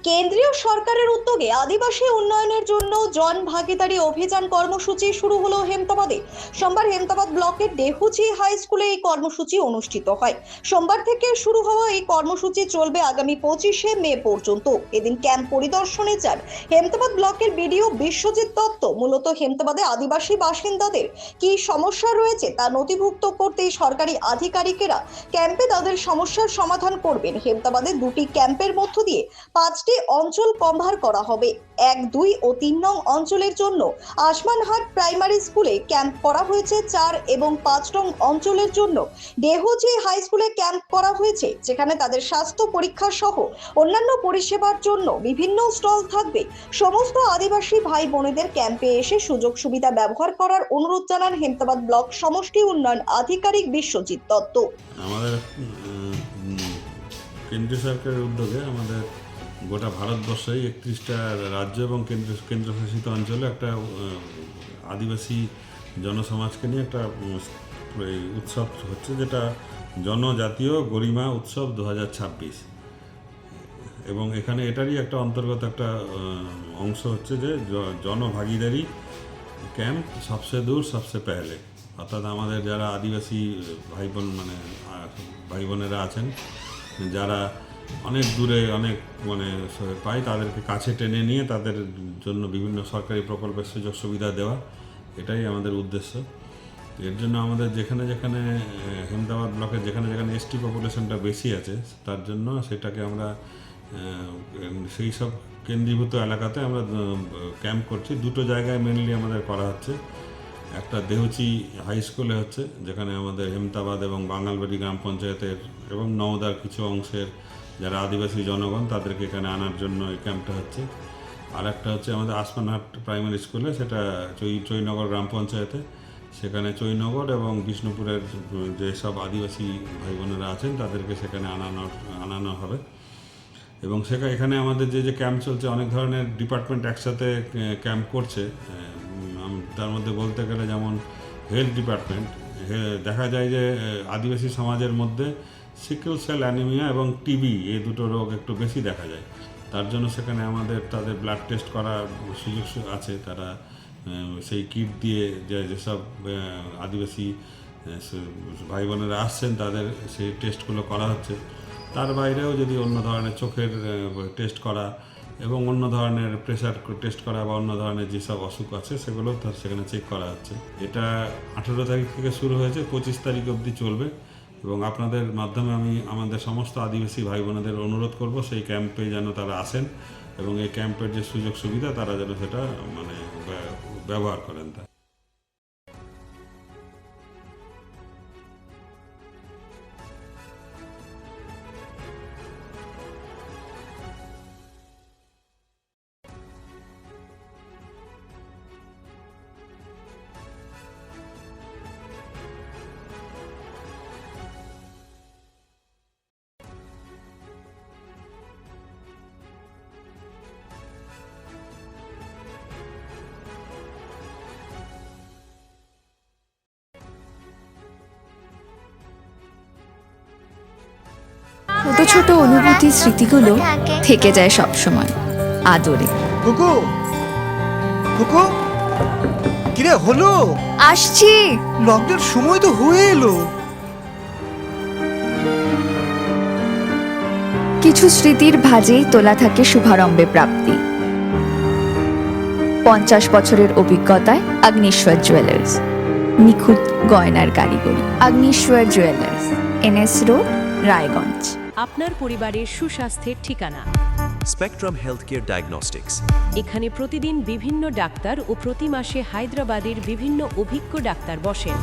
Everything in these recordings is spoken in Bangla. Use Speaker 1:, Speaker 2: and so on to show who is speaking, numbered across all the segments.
Speaker 1: কেন্দ্রীয় সরকারের উদ্যোগে আদিবাসী উন্নয়নের জন্য জন ভাগিদারি অভিযান কর্মসূচি শুরু হলো হেমতাবাদে। সোমবার হেমতাবাদ ব্লকের ডেহুচি হাই স্কুলে এই কর্মসূচি অনুষ্ঠিত হয়। সোমবার থেকে শুরু হওয়া এই কর্মসূচি চলবে আগামী 25শে মে পর্যন্ত। এদিন ক্যাম্প পরিদর্শনে যান হেমতাবাদ ব্লকের বিডিও বিশ্বজিৎ দত্ত। মূলত হেমতাবাদে আদিবাসী বাসিন্দাদের কি সমস্যা রয়েছে তা নথিভুক্ত করতে সরকারি আধিকারিকেরা ক্যাম্পে তাদের সমস্যার সমাধান করবেন। হেমতাবাদে দুটি ক্যাম্পের মধ্য দিয়ে 5টি অঞ্চল কভার করা হবে। 1, 2 ও 3 নং অঞ্চলের জন্য আসমানহাট প্রাইমারি স্কুলে ক্যাম্প করা হয়েছে। 4 এবং 5 নং অঞ্চলের জন্য ডেহুচি হাই স্কুলে ক্যাম্প করা হয়েছে, যেখানে তাদের স্বাস্থ্য পরীক্ষা সহ অন্যান্য পরিষেবার জন্য বিভিন্ন স্টল থাকবে। সমস্ত আদিবাসী ভাই বোনেদের ক্যাম্পে এসে সুযোগ সুবিধা ব্যবহার করার অনুরোধ জানান হেমতাবাদ ব্লক সমষ্টি উন্নয়ন আধিকারিক বিশ্বজিৎ দত্ত।
Speaker 2: আমাদের কেন্দ্রীয় সরকারের উদ্যোগে আমাদের গোটা ভারতবর্ষে 31টা রাজ্য এবং কেন্দ্রশাসিত অঞ্চলে একটা আদিবাসী জনসমাজকে নিয়ে একটা উৎসব হচ্ছে, যেটা জনজাতীয় গরিমা উৎসব 2026। এবং এখানে এটারই একটা অন্তর্গত একটা অংশ হচ্ছে যে জনভাগিদারি ক্যাম্প সবসে দূর সবসে পেহলে। অর্থাৎ আমাদের যারা আদিবাসী ভাই বোনেরা আছেন, যারা অনেক দূরে অনেক পায়, তাদেরকে কাছে টেনে নিয়ে তাদের জন্য বিভিন্ন সরকারি প্রকল্পের সুযোগ সুবিধা দেওয়া, এটাই আমাদের উদ্দেশ্য। এর জন্য আমাদের যেখানে যেখানে হেমতাবাদ ব্লকের যেখানে যেখানে এসটি পপুলেশনটা বেশি আছে, তার জন্য সেটাকে আমরা সেই সব কেন্দ্রীভূত এলাকাতে আমরা ক্যাম্প করছি। দুটো জায়গায় মেনলি আমাদের করা হচ্ছে। একটা দেহুচি হাই স্কুলে হচ্ছে, যেখানে আমাদের হেমতাবাদ এবং বাঙালবাড়ি গ্রাম পঞ্চায়েতের এবং নওদার কিছু অংশের যারা আদিবাসী জনগণ, তাদেরকে এখানে আনার জন্য এই ক্যাম্পটা হচ্ছে। আর একটা হচ্ছে আমাদের আসমানহাট প্রাইমারি স্কুলে, সেটা চৈনগর গ্রাম পঞ্চায়েতে। সেখানে চৈনগর এবং বিষ্ণুপুরের যেসব আদিবাসী ভাই বোনেরা আছেন, তাদেরকে সেখানে আনানো হবে। এবং এখানে আমাদের যে ক্যাম্প চলছে, অনেক ধরনের ডিপার্টমেন্ট একসাথে ক্যাম্প করছে। তার মধ্যে বলতে গেলে যেমন হেলথ ডিপার্টমেন্ট, দেখা যায় যে আদিবাসী সমাজের মধ্যে সিকেল সেল অ্যানিমিয়া এবং টিবি, এই দুটো রোগ একটু বেশি দেখা যায়। তার জন্য সেখানে তাদের ব্লাড টেস্ট করার সুযোগ আছে। তারা সেই কিট দিয়ে যেসব আদিবাসী ভাই বোনেরা আসছেন, তাদের সেই টেস্টগুলো করা হচ্ছে। তার বাইরেও যদি অন্য ধরনের চোখের টেস্ট করা এবং অন্য ধরনের প্রেশার টেস্ট করা বা অন্য ধরনের যেসব অসুখ আছে, সেগুলো সেখানে চেক করা হচ্ছে। এটা 18 তারিখ থেকে শুরু হয়েছে, 25 তারিখ অবধি চলবে। এবং আপনাদের মাধ্যমে আমি আমাদের সমস্ত আদিবাসী ভাই বোনেদের অনুরোধ করব সেই ক্যাম্পে যেন তারা আসেন এবং এই ক্যাম্পের যে সুযোগ সুবিধা তারা যেন সেটা ব্যবহার করেন।
Speaker 3: ছোট ছোট অনুভূতি স্মৃতিগুলো থেকে যায় সব সময় আদরে।
Speaker 4: কুকু কুকু, কিরে হলো?
Speaker 3: আসছি।
Speaker 4: লকডাউন সময় তো হয়ে এলো।
Speaker 3: কিছু স্মৃতির ভাজেই তোলা থাকে শুভারম্ভে প্রাপ্তি। 50 বছরের অভিজ্ঞতায় আগ্নেশ্বর জুয়েলার্স, নিখুঁত গয়নার কারিগরি। Agneshwar jewellers, NS road, Raiganj.
Speaker 5: আপনার পরিবারের সুস্বাস্থ্যের ঠিকানা।
Speaker 6: Spectrum healthcare diagnostics.
Speaker 5: এখানে প্রতিদিন বিভিন্ন ডাক্তার ও প্রতি মাসে হায়দ্রাবাদের বিভিন্ন অভিজ্ঞ ডাক্তার বসেন।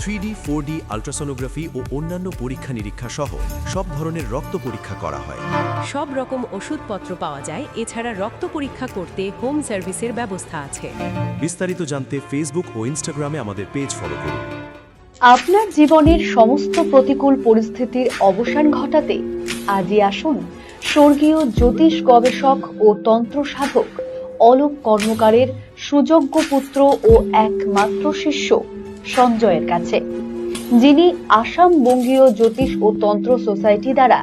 Speaker 6: 3D, 4D আল্ট্রাসোনোগ্রাফি ও অন্যান্য পরীক্ষা নিরীক্ষা সহ সব ধরনের রক্ত পরীক্ষা করা হয়।
Speaker 5: সব রকম ওষুধপত্র পাওয়া যায়। এছাড়া রক্ত পরীক্ষা করতে হোম সার্ভিসের ব্যবস্থা আছে।
Speaker 6: বিস্তারিত জানতে ফেসবুক ও ইনস্টাগ্রামে আমাদের পেজ ফলো করুন।
Speaker 7: আপনার জীবনের সমস্ত প্রতিকূল পরিস্থিতির অবসান ঘটাতে আজই আসুন স্বর্গীয় জ্যোতিষ গবেষক ও তন্ত্র সাধক অলোক কর্মকারের সুযোগ্য পুত্র ও একমাত্র শিষ্য সঞ্জয়ের কাছে। যিনি আসাম বঙ্গীয় জ্যোতিষ ও তন্ত্র সোসাইটি দ্বারা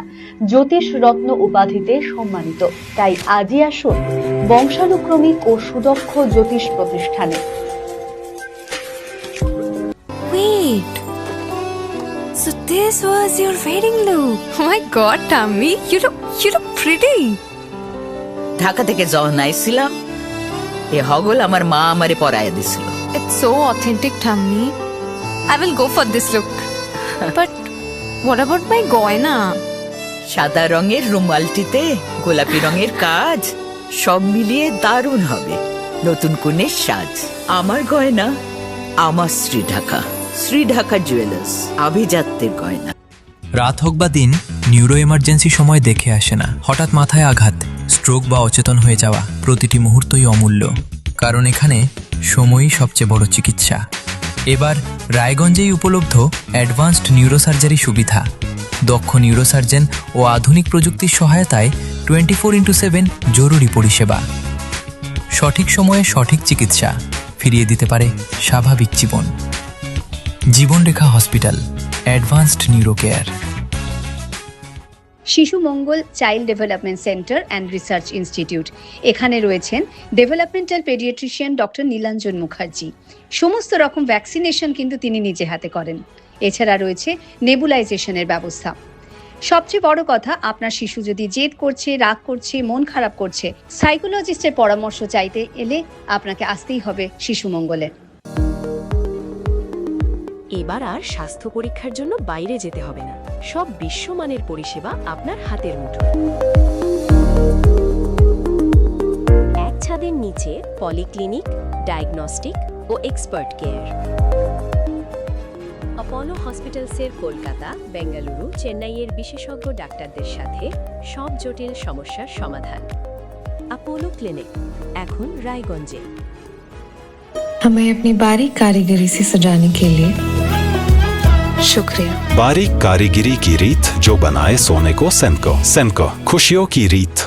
Speaker 7: জ্যোতিষ রত্ন উপাধিতে সম্মানিত। তাই আজই আসুন বংশানুক্রমিক ও সুদক্ষ জ্যোতিষ প্রতিষ্ঠানে।
Speaker 3: Wait. So this was your wedding look. Oh my god, Tammy, you look pretty.
Speaker 8: Dhaka থেকে যখন আইছিলাম এ হগল আমার মা আমারে পরাইয়া দিছিল।
Speaker 3: It's so authentic, Tammy. I will go for this look. But what about my goina?
Speaker 8: সাদা রঙের রুমালটিতে গোলাপি রঙের কাজ, সব মিলিয়ে দারুণ হবে নতুন কনের সাজ। আমার গয়না আমার শ্রী ঢাকা জুয়েলার্স, আভিজাত্যের গয়না।
Speaker 9: রাত হোক বা দিন, নিউরো এমার্জেন্সি সময় দেখে আসে না। হঠাৎ মাথায় আঘাত, স্ট্রোক বা অচেতন হয়ে যাওয়া, প্রতিটি মুহূর্তই অমূল্য, কারণ এখানে সময়ই সবচেয়ে বড় চিকিৎসা। এবার রায়গঞ্জেই উপলব্ধ অ্যাডভান্সড নিউরোসার্জারি সুবিধা। দক্ষ নিউরোসার্জন ও আধুনিক প্রযুক্তির সহায়তায় 24x7 জরুরি পরিষেবা। সঠিক সময়ে সঠিক চিকিৎসা ফিরিয়ে দিতে পারে স্বাভাবিক জীবন। Jibanrekha hospital, advanced neuro care.
Speaker 7: Shishu Mangal child development centre and research institute, এখানে রয়েছেন developmental paediatrician doctor Nilanjan Mukherjee. সমস্ত রকম ভ্যাকসিনেশন কিন্তু তিনি নিজে হাতে করেন। এছাড়া রয়েছে নেবুলাইজেশনের ব্যবস্থা। সবচেয়ে বড় কথা, আপনার শিশু যদি জেদ করছে, রাগ করছে, মন খারাপ করছে, সাইকোলজিস্টের পরামর্শ চাইতে এলে আপনাকে আসতেই হবে শিশু মঙ্গলে।
Speaker 5: এবার আর স্বাস্থ্য পরীক্ষার জন্য বাইরে যেতে হবে না, সব বিশ্বমানের পরিষেবা আপনার হাতের মুঠোয়। এক ছাদের নিচে পলিক্লিনিক, ডায়াগনস্টিক ও এক্সপার্ট কেয়ার। অপোলো হসপিটালসের কলকাতা, বেঙ্গালুরু, চেন্নাইয়ের বিশেষজ্ঞ ডাক্তারদের সাথে সব জটিল সমস্যার সমাধান। অপোলো ক্লিনিক এখন রায়গঞ্জে।
Speaker 10: हमें अपनी बारीक कारीगरी से सजाने के लिए शुक्रिया।
Speaker 11: बारीक कारीगरी की रीत जो बनाए सोने को सेनको खुशियों की रीत।